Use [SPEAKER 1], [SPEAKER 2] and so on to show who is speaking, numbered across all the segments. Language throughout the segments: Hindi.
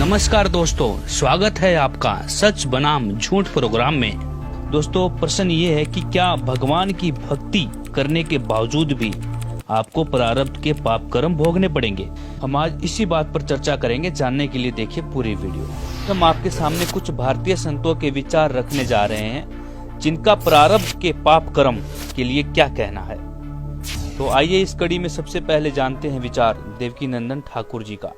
[SPEAKER 1] नमस्कार दोस्तों, स्वागत है आपका सच बनाम झूठ प्रोग्राम में। दोस्तों, प्रश्न ये है कि क्या भगवान की भक्ति करने के बावजूद भी आपको प्रारब्ध के पाप कर्म भोगने पड़ेंगे? हम आज इसी बात पर चर्चा करेंगे। जानने के लिए देखिए पूरी वीडियो। हम आपके सामने कुछ भारतीय संतों के विचार रखने जा रहे हैं जिनका प्रारब्ध के पाप कर्म के लिए क्या कहना है। तो आइए इस कड़ी में सबसे पहले जानते हैं विचार देवकी नंदन ठाकुर जी का।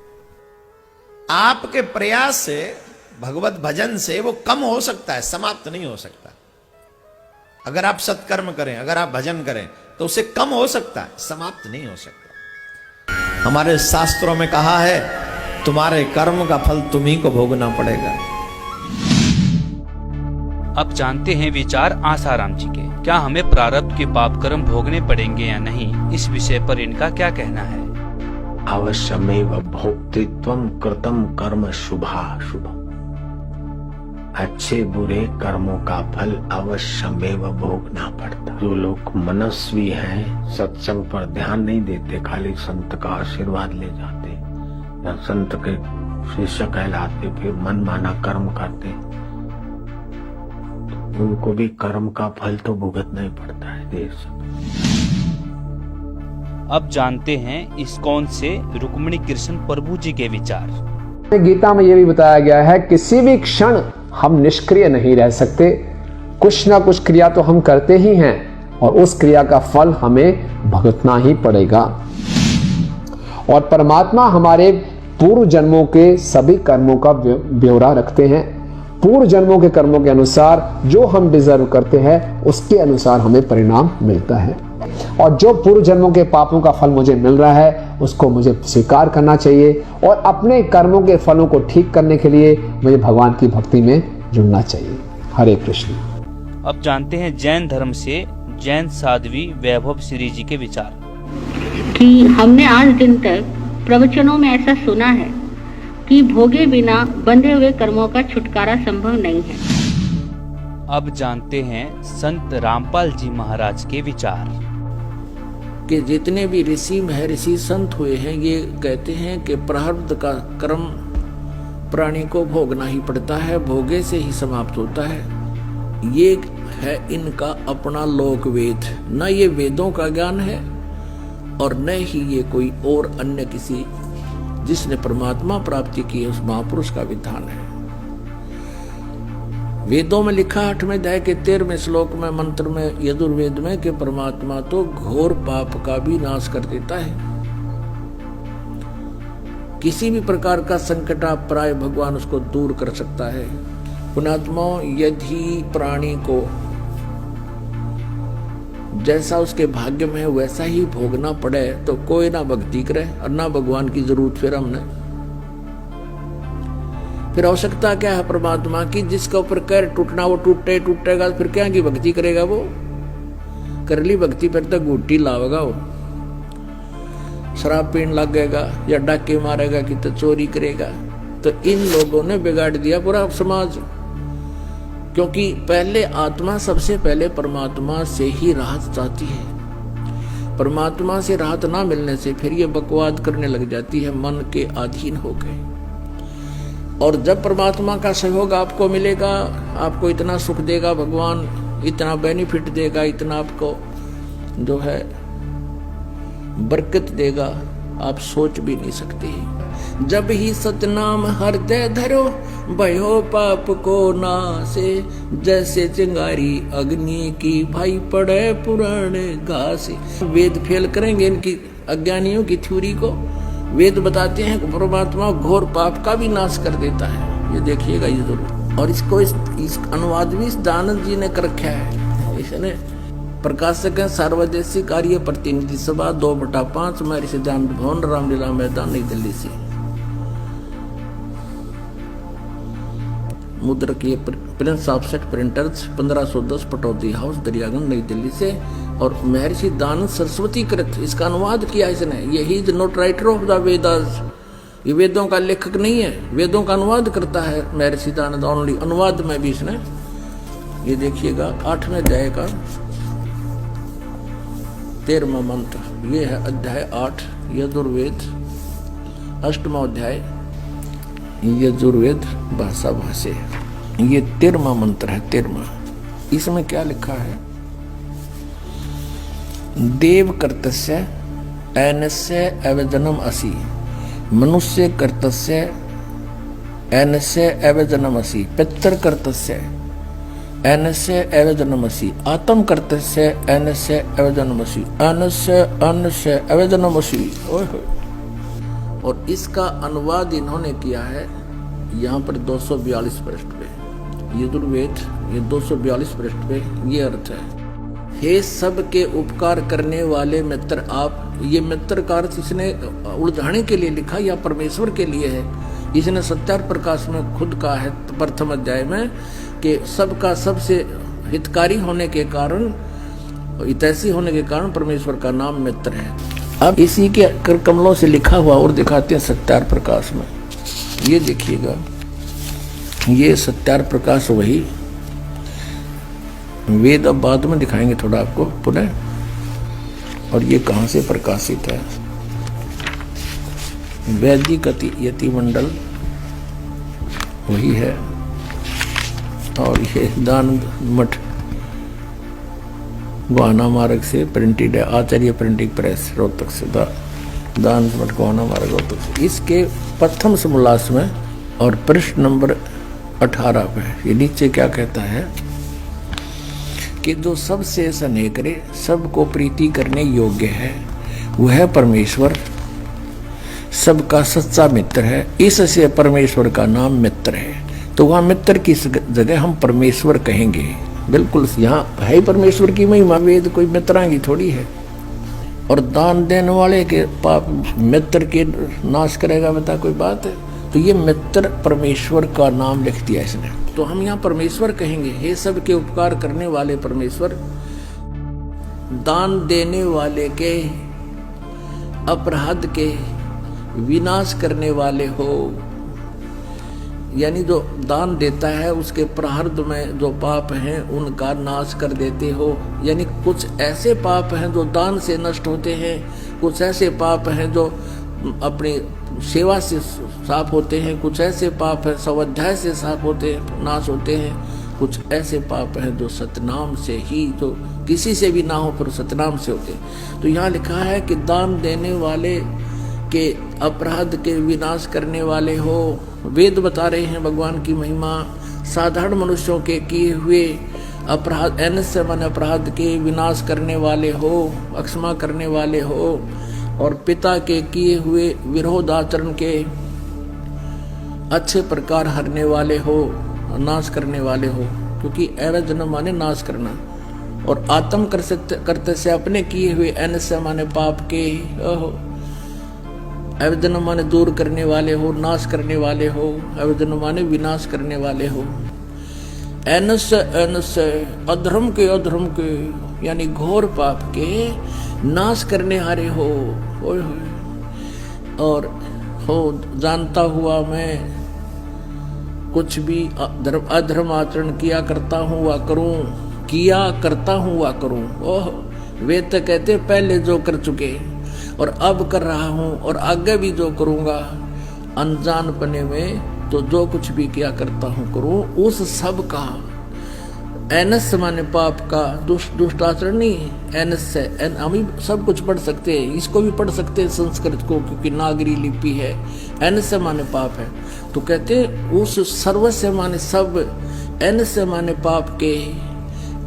[SPEAKER 2] आपके प्रयास से, भगवत भजन से वो कम हो सकता है, समाप्त नहीं हो सकता। अगर आप सत्कर्म करें, अगर आप भजन करें तो उसे कम हो सकता है, समाप्त नहीं हो सकता। हमारे शास्त्रों में कहा है तुम्हारे कर्म का फल तुम्ही को भोगना पड़ेगा।
[SPEAKER 1] अब जानते हैं विचार आसाराम जी के। क्या हमें प्रारब्ध के पाप कर्म भोगने पड़ेंगे या नहीं, इस विषय पर इनका क्या कहना है?
[SPEAKER 3] अवश्यमेव भोक्तृत्वं कृतं कर्म शुभाशुभम्। अच्छे बुरे कर्मों का फल अवश्यमेव भोगना पड़ता। जो लोग मनस्वी हैं, सत्संग पर ध्यान नहीं देते, खाली संत का आशीर्वाद ले जाते या संत के शिष्य कहलाते, फिर मनमाना कर्म करते, उनको भी कर्म का फल तो भुगतना ही पड़ता है। देख सकते।
[SPEAKER 1] अब जानते हैं इस्कॉन से रुक्मिणी कृष्ण प्रभु जी के विचार।
[SPEAKER 4] गीता में यह भी बताया गया है किसी भी क्षण हम निष्क्रिय नहीं रह सकते। कुछ ना कुछ क्रिया तो हम करते ही हैं और उस क्रिया का फल हमें भुगतना ही पड़ेगा। और परमात्मा हमारे पूर्व जन्मों के सभी कर्मों का ब्यौरा रखते हैं। पूर्व जन्मों के कर्मों के अनुसार जो हम डिजर्व करते हैं उसके अनुसार हमें परिणाम मिलता है। और जो पूर्व जन्मों के पापों का फल मुझे मिल रहा है उसको मुझे स्वीकार करना चाहिए और अपने कर्मों के फलों को ठीक करने के लिए मुझे भगवान की भक्ति में जुड़ना चाहिए। हरे कृष्ण।
[SPEAKER 1] अब जानते हैं जैन धर्म से जैन साध्वी वैभव श्री जी के विचार।
[SPEAKER 5] कि हमने आज दिन तक प्रवचनों में ऐसा सुना है कि भोगे बिना बंधे हुए कर्मों का छुटकारा संभव नहीं है।
[SPEAKER 1] अब जानते हैं संत रामपाल जी महाराज के विचार।
[SPEAKER 6] कि जितने भी ऋषि महर्षि संत हुए हैं ये कहते हैं कि प्रारब्ध का कर्म प्राणी को भोगना ही पड़ता है, भोगे से ही समाप्त होता है। ये है इनका अपना लोक वेद, न ये वेदों का ज्ञान है और न ही ये कोई और अन्य किसी जिसने परमात्मा प्राप्ति की उस महापुरुष का विधान है। वेदों में लिखा 8वें अध्याय के 13वें श्लोक में मंत्र में यजुर्वेद में कि परमात्मा तो घोर पाप का भी नाश कर देता है। किसी भी प्रकार का संकट आप प्राय भगवान उसको दूर कर सकता है। पुण्यात्माओं, यदि प्राणी को जैसा उसके भाग्य में है वैसा ही भोगना पड़े तो कोई ना भक्ति करे और ना भगवान की जरूरत फिर हमने। फिर आवश्यकता क्या है परमात्मा की? जिसके ऊपर कैर टूटना वो टूटेगा, फिर क्या की भक्ति करेगा? वो कर ली भक्ति फिर तक गुट्टी लावेगा, वो शराब पीने लगेगा या डाके मारेगा कि तो चोरी करेगा। तो इन लोगों ने बिगाड़ दिया पूरा समाज। क्योंकि पहले आत्मा सबसे पहले परमात्मा से ही राहत चाहती है। परमात्मा से राहत ना मिलने से फिर ये बकवाद करने लग जाती है, मन के अधीन हो गए। और जब परमात्मा का सहयोग आपको मिलेगा, आपको इतना सुख देगा भगवान, इतना बेनिफिट देगा, इतना आपको जो है बरकत देगा, आप सोच भी नहीं सकते। जब ही सतनाम हृदय धरो भयो पाप को नासे, जैसे चिंगारी अग्नि की भाई पड़े पुराने घासे। वेद फेल करेंगे इनकी अज्ञानियों की थ्योरी को। वेद बताते हैं कि परमात्मा घोर पाप का भी नाश कर देता है। ये देखिएगा ये जरूर। और इसको इस अनुवाद भी दानंद जी ने कर रखा है। इसने प्रकाशक है सार्वदेशिक कार्य प्रतिनिधि सभा 2/5 महर्षि सिद्धांत भवन रामलीला मैदान नई दिल्ली से। मुद्रक ये Prince offset printers 1510 Pataudi house Daryaganj नई दिल्ली से। और महर्षि दानंद सरस्वती कृत इसका अनुवाद किया इसने। यही is not writer of the Vedas. ये वेदों का लेखक नहीं है, वेदों का अनुवाद करता है महर्षि दानंद। ओनली अनुवाद में भी इसने, ये देखिएगा 8वें अध्याय का 13वां मंत्र, ये है अध्याय 8 यजुर्वेद 8वां अध्याय यजुर्वेद भाषा भाष्य, ये 13वां मंत्र है। 13वां, इसमें क्या लिखा है? देव कर्तस्य एनस्य एवजनम असि, मनुष्य कर्तस्य एनस्य एवजनम असि, पितर कर्तस्य एनस्य एवजनम असि, आत्म कर्तस्य एनस्य एवजनम असि, अन्य एवजनम असि। और इसका अनुवाद इन्होंने किया है यहाँ पर 242 पृष्ठ पे, यजुर्वेद ये 242 पृष्ठ पे ये अर्थ है। हे सबके उपकार करने वाले मित्र आप, ये मित्र का अर्थ इसने उलझाने के लिए लिखा या परमेश्वर के लिए है? इसने सत्यार्थ प्रकाश में खुद कहा है प्रथम अध्याय में कि सबका सबसे हितकारी होने के कारण, हितैषी होने के कारण परमेश्वर का नाम मित्र है। अब इसी के कमलों से लिखा हुआ और दिखाते हैं सत्यार्थ प्रकाश में। ये देखिएगा, ये सत्यार्थ प्रकाश वही वेद, अब बाद में दिखाएंगे थोड़ा आपको पुनः। और ये कहाँ से प्रकाशित है? वैदिक यति मंडल वही है। और ये दान मठ गोहाना मार्ग से प्रिंटेड है, आचार्य प्रिंटिंग प्रेस रोहतक से, दान मठ गोहाना मार्ग रोहतक से। इसके प्रथम समोल्लास में और पृष्ठ नंबर 18 पे ये नीचे क्या कहता है कि जो सबसे स्नेह करे, सबको प्रीति करने योग्य है, वह परमेश्वर सबका सच्चा मित्र है। इससे परमेश्वर का नाम मित्र है। तो वहाँ मित्र की जगह हम परमेश्वर कहेंगे। बिल्कुल यहाँ है ही परमेश्वर की महिमा, वेद कोई मित्रा की थोड़ी है। और दान देने वाले के पाप मित्र के नाश करेगा, बता कोई बात है? तो ये मित्र परमेश्वर का नाम लिख दिया इसने, तो हम यहाँ परमेश्वर कहेंगे। हे सबके उपकार करने वाले परमेश्वर, दान देने वाले के अपराध के विनाश करने वाले हो, यानी जो दान देता है उसके प्रारब्ध में जो पाप हैं उनका नाश कर देते हो। यानी कुछ ऐसे पाप हैं जो दान से नष्ट होते हैं, कुछ ऐसे पाप हैं जो अपनी सेवा से साफ होते हैं, कुछ ऐसे पाप हैं स्वाध्याय से साफ होते हैं, नाश होते हैं, कुछ ऐसे पाप हैं जो सतनाम से ही, जो किसी से भी ना हो पर सतनाम से होते हैं। तो यहाँ लिखा है कि दान देने वाले के अपराध के विनाश करने वाले हो। वेद बता रहे हैं भगवान की महिमा। साधारण मनुष्यों के किए हुए अपराध, एनस्य मन अपराध के विनाश करने वाले हो, अक्षमा करने वाले हो। और पिता के किए हुए विरोधाचरण के अच्छे प्रकार हरने वाले हो, नाश करने वाले हो, क्योंकि एवजन माने नाश करना। और आत्म करते से अपने किए हुए एनस्य माने पाप के, एवजन माने दूर करने वाले हो, नाश करने वाले हो, एवजन माने विनाश करने वाले हो। एनस्य अधर्म के यानी घोर पाप के नाश करने हारे हो। और हो जानता हुआ मैं कुछ भी अधर्म आचरण किया करता हूँ वा करूँ। ओह, वे तो कहते पहले जो कर चुके और अब कर रहा हूँ और आगे भी जो करूँगा, अनजानपने में तो जो कुछ भी किया करता हूँ करूँ, उस सब का एनस माने पाप का, दुष्ट आचरण नहीं, एनस से हम ही सब कुछ पढ़ सकते हैं, इसको भी पढ़ सकते हैं संस्कृत को, क्योंकि नागरी लिपि है। एनस माने पाप है, तो कहते उस सर्वस्य माने सब, एनस माने पाप के,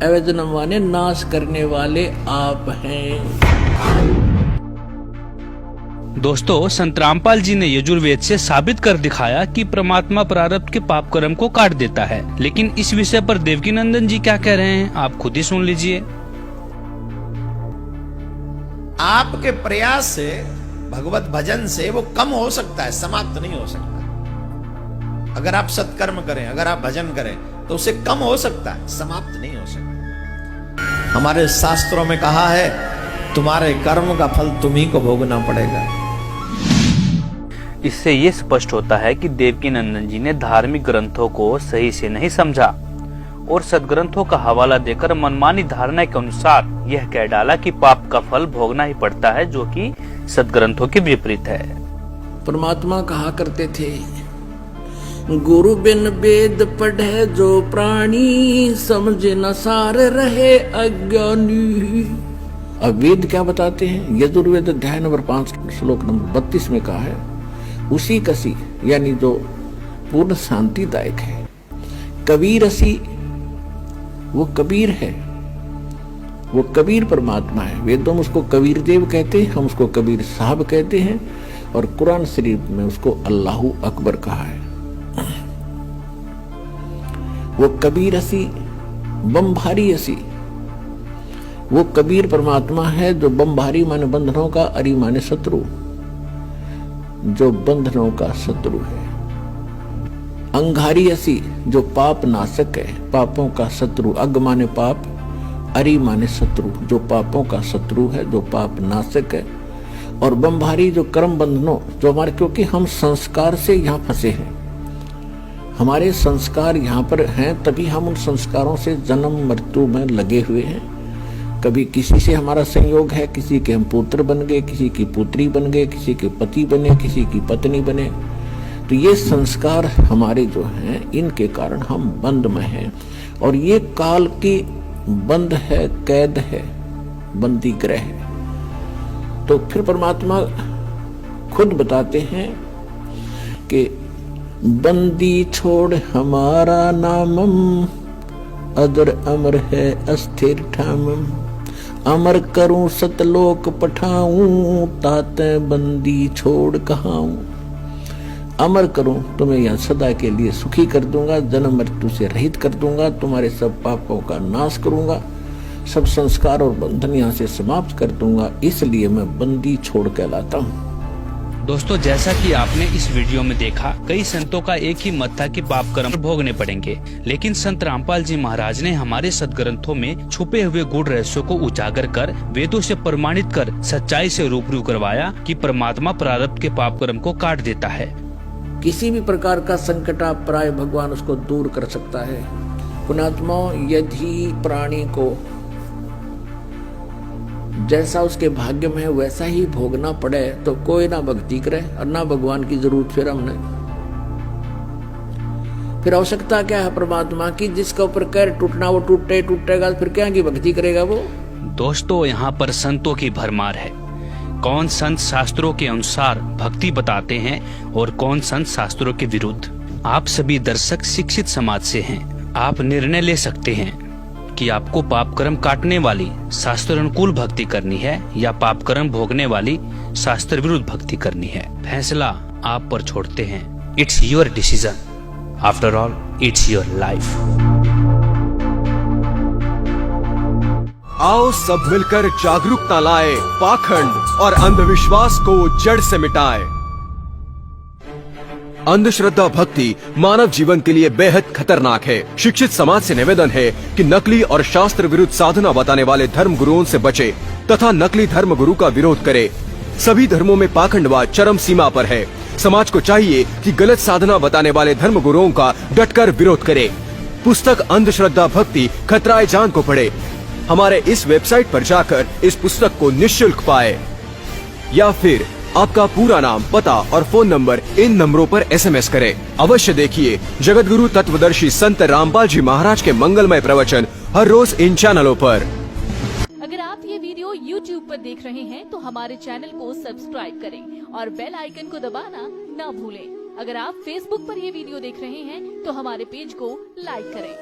[SPEAKER 6] एवजनम माने नाश करने वाले आप हैं।
[SPEAKER 1] दोस्तों, संत रामपाल जी ने यजुर्वेद से साबित कर दिखाया कि परमात्मा प्रारब्ध के पाप कर्म को काट देता है। लेकिन इस विषय पर देवकीनंदन जी क्या कह रहे हैं, आप खुद ही सुन लीजिए।
[SPEAKER 2] आपके प्रयास से, भगवत भजन से वो कम हो सकता है, समाप्त नहीं हो सकता। अगर आप सत्कर्म करें, अगर आप भजन करें तो उसे कम हो सकता है, समाप्त नहीं हो सकता। हमारे शास्त्रों में कहा है तुम्हारे कर्म का फल तुम्ही को भोगना पड़ेगा।
[SPEAKER 1] इससे ये स्पष्ट होता है कि देवकीनंदन जी ने धार्मिक ग्रंथों को सही से नहीं समझा और सदग्रंथों का हवाला देकर मनमानी धारणा के अनुसार यह कह डाला कि पाप का फल भोगना ही पड़ता है, जो कि सदग्रंथों के विपरीत है।
[SPEAKER 6] परमात्मा कहा करते थे गुरु बिन वेद पढ़े जो प्राणी, समझे न सार रहे अज्ञानी। अब वेद क्या बताते हैं? यजुर्वेद अध्याय नंबर 5 श्लोक नंबर 32 में कहा है, उसी कसी यानी जो पूर्ण शांतिदायक है। कबीर असी, वो कबीर है, वो कबीर परमात्मा है। वेदों में उसको कबीर देव कहते हैं, हम उसको कबीर साहब कहते हैं, और कुरान शरीफ में उसको अल्लाहू अकबर कहा है। वो कबीर असी, बमभारी असी, वो कबीर परमात्मा है जो बमभारी माने बंधनों का, अरी माने शत्रु, जो बंधनों का शत्रु है। अंगारी असी, जो पाप नाशक है, पापों का शत्रु। अग माने पाप, अरि माने शत्रु, जो पापों का शत्रु है, जो पाप नाशक है। और बमभारी जो कर्म बंधनों, जो हमारे, क्योंकि हम संस्कार से यहाँ फंसे हैं, हमारे संस्कार यहाँ पर हैं, तभी हम उन संस्कारों से जन्म मृत्यु में लगे हुए हैं। कभी किसी से हमारा संयोग है, किसी के हम पुत्र बन गए, किसी की पुत्री बन गए, किसी के पति बने, किसी की पत्नी बने। तो ये संस्कार हमारे जो हैं, इनके कारण हम बंद में हैं, और ये काल की बंद है, कैद है, बंदी ग्रह है। तो फिर परमात्मा खुद बताते हैं कि बंदी छोड़ हमारा नामम, अदर अमर है अस्थिर ठामम। अमर करूं सतलोक पठाऊं, ताते बंदी छोड़ कहाऊं। अमर करूं, तुम्हें यहां सदा के लिए सुखी कर दूंगा, जन्म मृत्यु से रहित कर दूंगा, तुम्हारे सब पापों का नाश करूंगा, सब संस्कार और बंधन यहां से समाप्त कर दूंगा, इसलिए मैं बंदी छोड़ कहलाता हूं।
[SPEAKER 1] दोस्तों, जैसा कि आपने इस वीडियो में देखा, कई संतों का एक ही मत था कि पाप कर्म भोगने पड़ेंगे, लेकिन संत रामपाल जी महाराज ने हमारे सदग्रंथों में छुपे हुए गूढ़ रहस्यों को उजागर कर, वेदों से प्रमाणित कर, सच्चाई से रूबरू करवाया कि परमात्मा प्रारब्ध के पाप कर्म को काट देता है।
[SPEAKER 6] किसी भी प्रकार का संकट आप प्राय भगवान उसको दूर कर सकता है। पुण्यात्मा, यदि प्राणी को जैसा उसके भाग्य में है वैसा ही भोगना पड़े, तो कोई ना भक्ति करे और ना भगवान की जरूरत फिर हमने। फिर आवश्यकता क्या है परमात्मा की? जिसका ऊपर कहर टूटना वो टूटेगा, फिर क्या की भक्ति करेगा वो?
[SPEAKER 1] दोस्तों, यहाँ पर संतों की भरमार है। कौन संत शास्त्रों के अनुसार भक्ति बताते हैं और कौन संत शास्त्रों के विरुद्ध। आप सभी दर्शक शिक्षित समाज से हैं, आप निर्णय ले सकते हैं कि आपको पाप कर्म काटने वाली शास्त्र अनुकूल भक्ति करनी है या पाप कर्म भोगने वाली शास्त्र विरुद्ध भक्ति करनी है। फैसला आप पर छोड़ते हैं। It's your decision, after all it's your life.
[SPEAKER 7] आओ सब मिलकर जागरूकता लाए, पाखंड और अंधविश्वास को जड़ से मिटाए। अंधश्रद्धा भक्ति मानव जीवन के लिए बेहद खतरनाक है। शिक्षित समाज से निवेदन है कि नकली और शास्त्र विरुद्ध साधना बताने वाले धर्म गुरुओं से बचे तथा नकली धर्म गुरु का विरोध करे। सभी धर्मों में पाखंडवाद चरम सीमा पर है। समाज को चाहिए कि गलत साधना बताने वाले धर्म गुरुओं का डटकर विरोध करे। पुस्तक अंधश्रद्धा भक्ति खतराए जान को पढ़े। हमारे इस वेबसाइट पर जाकर इस पुस्तक को निःशुल्क पाए, या फिर आपका पूरा नाम, पता और फोन नंबर इन नंबरों पर SMS करें। अवश्य देखिए जगत गुरु तत्वदर्शी संत रामपाल जी महाराज के मंगलमय प्रवचन हर रोज इन चैनलों पर।
[SPEAKER 8] अगर आप ये वीडियो YouTube पर देख रहे हैं तो हमारे चैनल को सब्सक्राइब करें और बेल आइकन को दबाना न भूलें। अगर आप Facebook पर ये वीडियो देख रहे हैं तो हमारे पेज को लाइक करें।